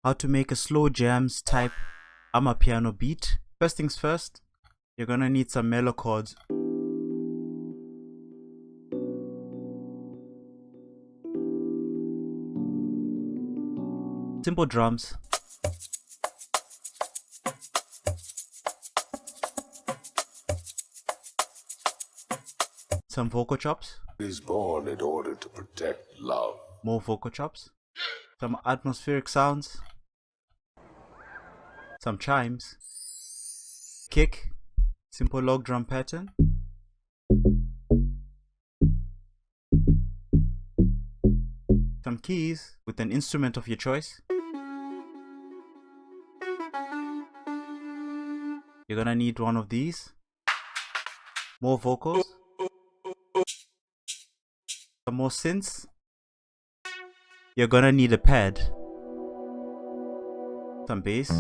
How to make a slow jams type amapiano beat. First things first, you're gonna need some mellow chords. Simple drums. Some vocal chops. Is born in order to protect love. More vocal chops. Some atmospheric sounds. Some chimes. Kick. Simple log drum pattern. Some keys with an instrument of your choice. You're gonna need one of these. More vocals. Some more synths. You're gonna need a pad. Some bass.